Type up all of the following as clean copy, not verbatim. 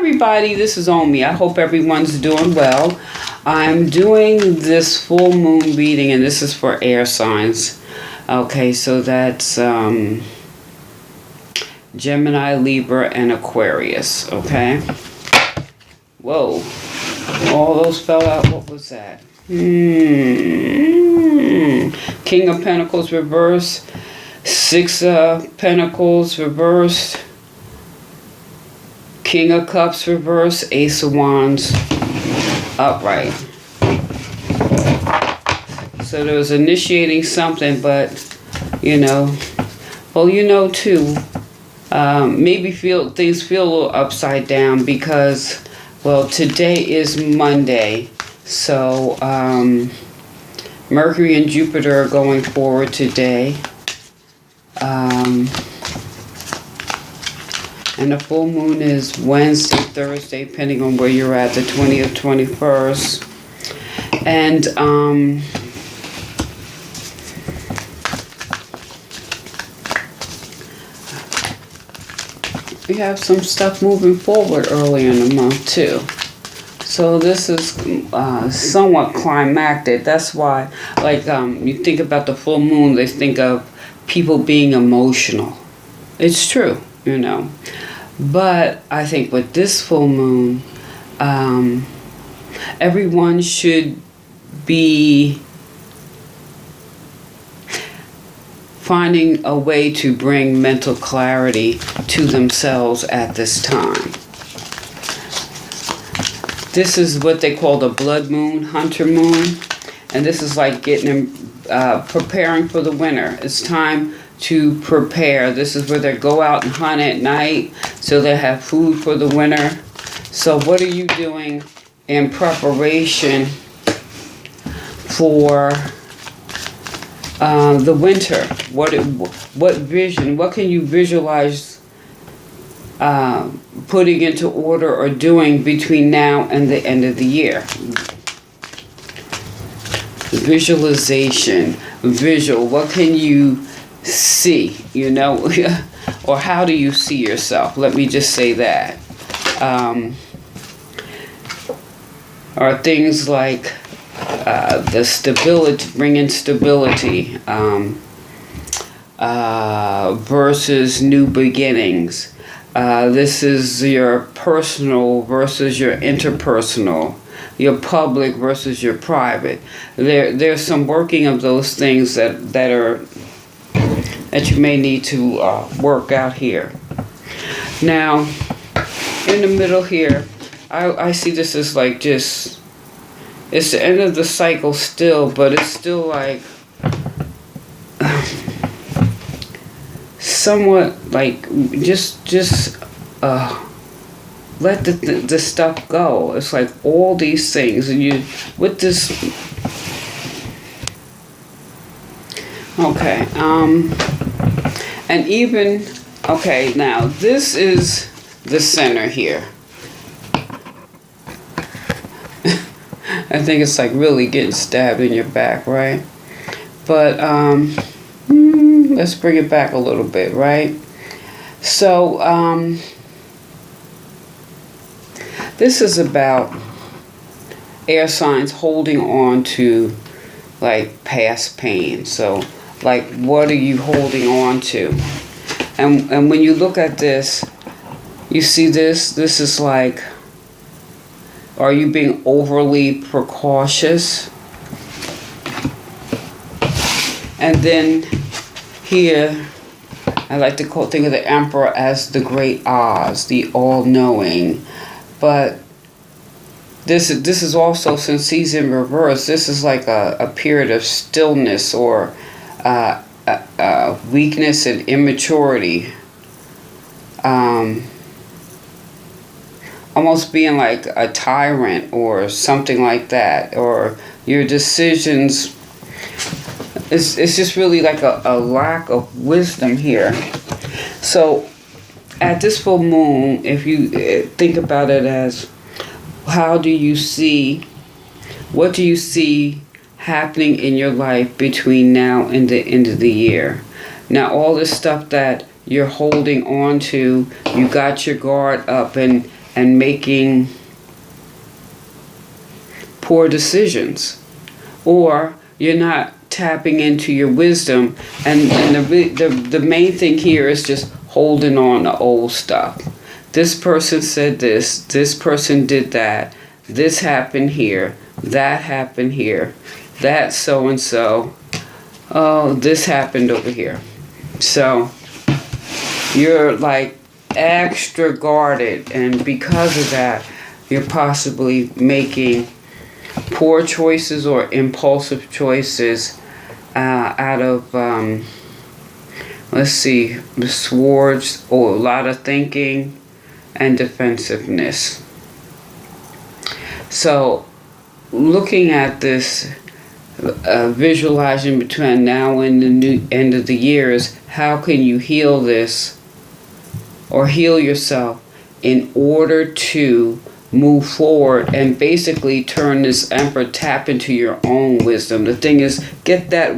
everybody, this is Omi. I hope everyone's doing well. I'm doing this full moon reading, and this is for air signs. Okay, so that's Gemini, Libra, and Aquarius. Okay. Whoa. All those fell out. What was that? King of Pentacles reversed. Six of Pentacles reversed. King of Cups reversed. Ace of Wands upright. So there was initiating something, but you know, well, you know too, maybe things feel a little upside down because, well, today is Monday, so Mercury and Jupiter are going forward today. And the full moon is Wednesday, Thursday, depending on where you're at, the 20th, 21st. And we have some stuff moving forward early in the month too. So this is somewhat climactic. That's why, like, you think about the full moon, they think of people being emotional. It's true, you know. But I think with this full moon, everyone should be finding a way to bring mental clarity to themselves at this time. This is what they call the blood moon, hunter moon. And this is like getting preparing for the winter. It's time to prepare. This is where they go out and hunt at night, so they have food for the winter. So what are you doing in preparation for the winter? What vision? What can you visualize putting into order or doing between now and the end of the year? Visualization, visual. What can you see, you know? Or how do you see yourself? Let me just say that. Are things like the stability, bringing stability, versus new beginnings. This is your personal versus your interpersonal, your public versus your private. There's some working of those things that you may need to work out here. Now, in the middle here, I see this as like just, it's the end of the cycle still, but it's still like somewhat like just let the stuff go. It's like all these things, and you with this. Okay, and even, okay, now this is the center here. I think it's like really getting stabbed in your back, right? But let's bring it back a little bit, right? So this is about air signs holding on to like past pain. So like, what are you holding on to? And when you look at this, you see this is like, are you being overly precautious? And then here, I like to think of the Emperor as the Great Oz, the all-knowing. But this is also, since he's in reverse, this is like a period of stillness or weakness and immaturity. Almost being like a tyrant or something like that, or your decisions. It's just really like a lack of wisdom here. So at this full moon, if you think about it as, how do you see, what do you see happening in your life between now and the end of the year? Now all this stuff that you're holding on to, you got your guard up, and and making poor decisions, or you're not tapping into your wisdom, and the main thing here is just holding on to old stuff. This person said this person did that, this happened here, that happened here, that so and so, oh, this happened over here. So you're like extra guarded, and because of that, you're possibly making poor choices or impulsive choices out of, let's see, swords, or a lot of thinking and defensiveness. So looking at this, visualizing between now and the new end of the year, is how can you heal this or heal yourself in order to move forward and basically turn this Emperor, tap into your own wisdom. The thing is, get that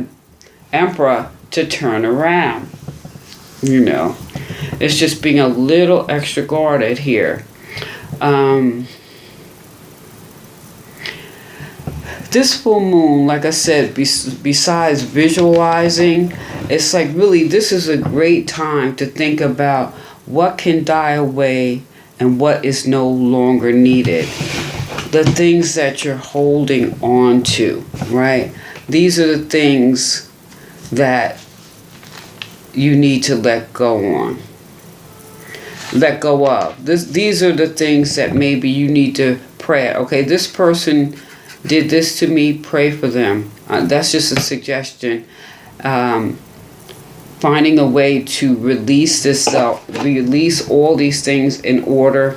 Emperor to turn around. You know, it's just being a little extra guarded here. This full moon, like I said, besides visualizing, it's like really this is a great time to think about what can die away and what is no longer needed. The things that you're holding on to, right? These are the things that you need to let go on. Let go of. These are the things that maybe you need to pray. Okay, this person did this to me, pray for them. That's just a suggestion. Finding a way to release this release all these things in order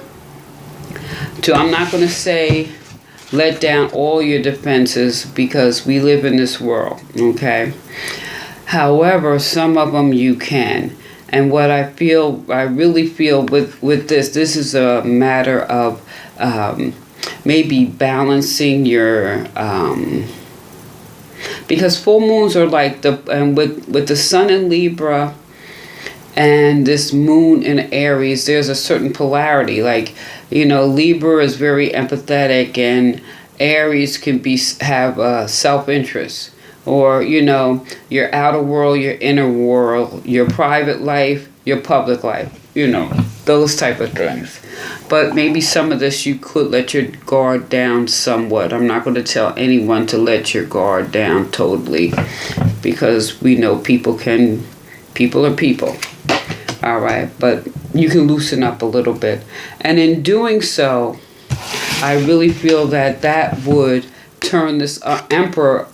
to, I'm not going to say let down all your defenses, because we live in this world, okay? However, some of them you can. And what I really feel with this is a matter of maybe balancing your, because full moons are like with the sun in Libra and this moon in Aries, there's a certain polarity. Like, you know, Libra is very empathetic, and Aries can have self-interest, or, you know, your outer world, your inner world, your private life, your public life, you know, those type of things. But maybe some of this you could let your guard down somewhat. I'm not going to tell anyone to let your guard down totally, because we know people are people. All right, but you can loosen up a little bit. And in doing so, I really feel that would turn this Emperor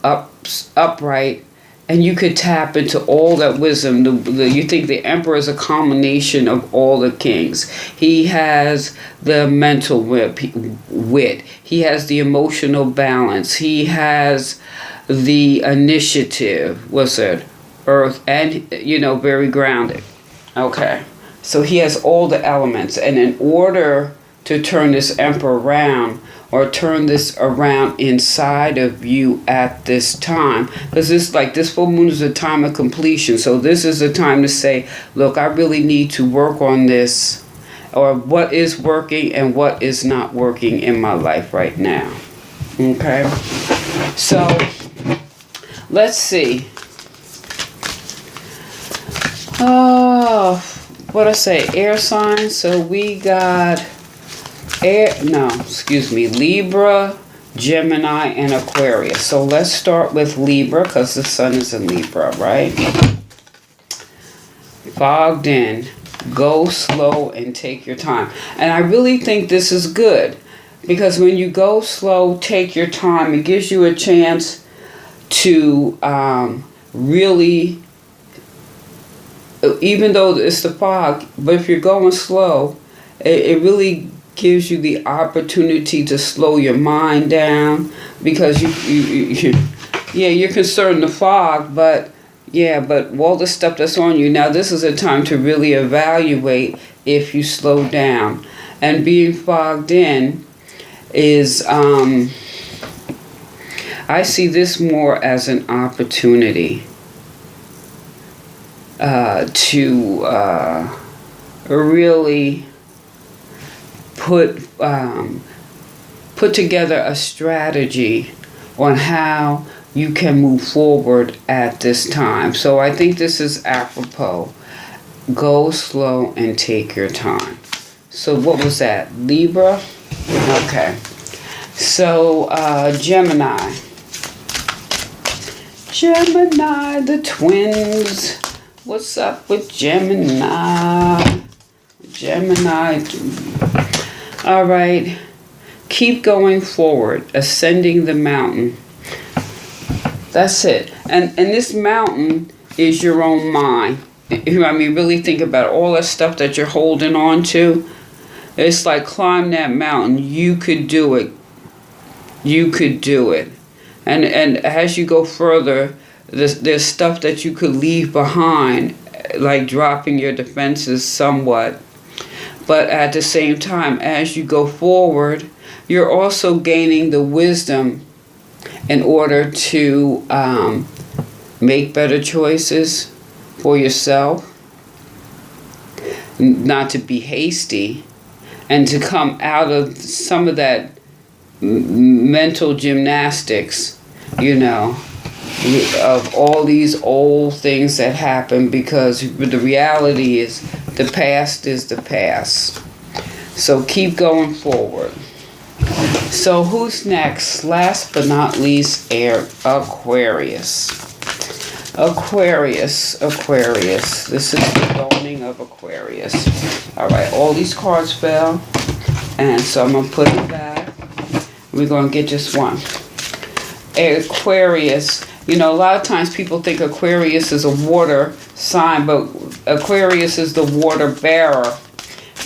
upright, and you could tap into all that wisdom. You think the Emperor is a combination of all the kings. He has the mental wit. He has the emotional balance. He has the initiative. What's it? Earth, and, you know, very grounded. Okay. So he has all the elements. And in order to turn this Emperor around, or turn this around inside of you at this time, because this full moon is a time of completion. So this is a time to say, look, I really need to work on this, or what is working and what is not working in my life right now. Okay, so let's see. What I say, air signs. So we got Libra, Gemini, and Aquarius. So let's start with Libra, because the sun is in Libra, right? Fogged in. Go slow and take your time. And I really think this is good, because when you go slow, take your time, it gives you a chance to really, even though it's the fog, but if you're going slow, it really gives you the opportunity to slow your mind down, because you're concerned the fog, but all the stuff that's on you. Now this is a time to really evaluate if you slow down. And being fogged in is, I see this more as an opportunity to really put together a strategy on how you can move forward at this time. So I think this is apropos. Go slow and take your time. So what was that? Libra? Okay. So Gemini. Gemini, the twins. What's up with Gemini? Gemini. All right. Keep going forward, ascending the mountain. That's it. And this mountain is your own mind. I mean, really think about all that stuff that you're holding on to. It's like climb that mountain. You could do it. You could do it. And as you go further, there's stuff that you could leave behind, like dropping your defenses somewhat. But at the same time, as you go forward, you're also gaining the wisdom in order to make better choices for yourself, not to be hasty, and to come out of some of that mental gymnastics, of all these old things that happen, because the reality is the past is the past. So keep going forward. So who's next? Last but not least, Aquarius. Aquarius. This is the dawning of Aquarius. All right, all these cards fell, and so I'm going to put it back. We're going to get just one. Aquarius. A lot of times people think Aquarius is a water sign, but Aquarius is the water bearer.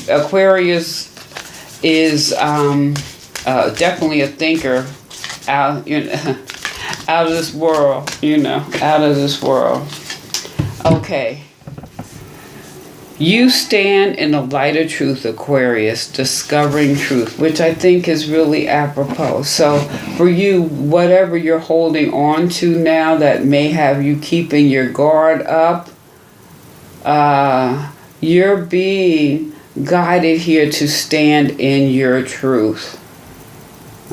Aquarius is definitely a thinker, out of this world, out of this world. Okay. You stand in the light of truth, Aquarius, discovering truth, which I think is really apropos. So for you, whatever you're holding on to now that may have you keeping your guard up, you're being guided here to stand in your truth.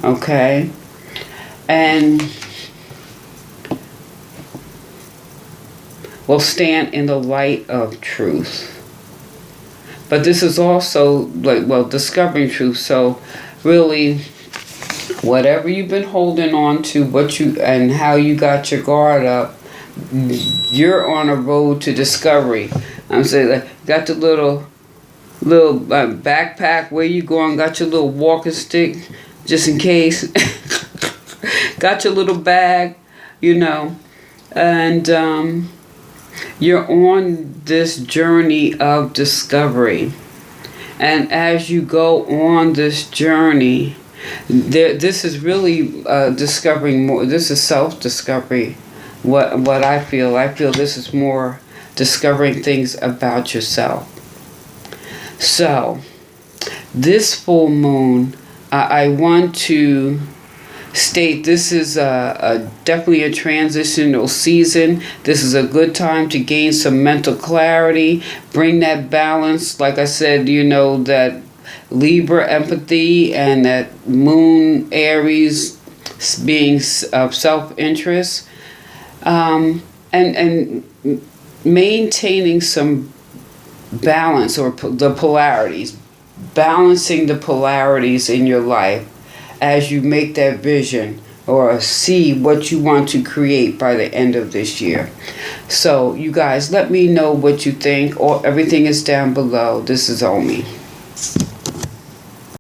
Okay? And will stand in the light of truth. But this is also discovering truth. So really, whatever you've been holding on to, and how you got your guard up, you're on a road to discovery. I'm saying, got the little backpack. Where you going? Got your little walking stick, just in case. Got your little bag, and you're on this journey of discovery. And as you go on this journey, this is really discovering more. This is self-discovery. What I feel this is more discovering things about yourself. So, this full moon, I want to state this is definitely a transitional season. This is a good time to gain some mental clarity, bring that balance. Like I said, that Libra empathy and that moon Aries being of self-interest, and maintaining some balance, or the polarities, balancing the polarities in your life as you make that vision or see what you want to create by the end of this year. So you guys, let me know what you think. Everything is down below. This is Omi.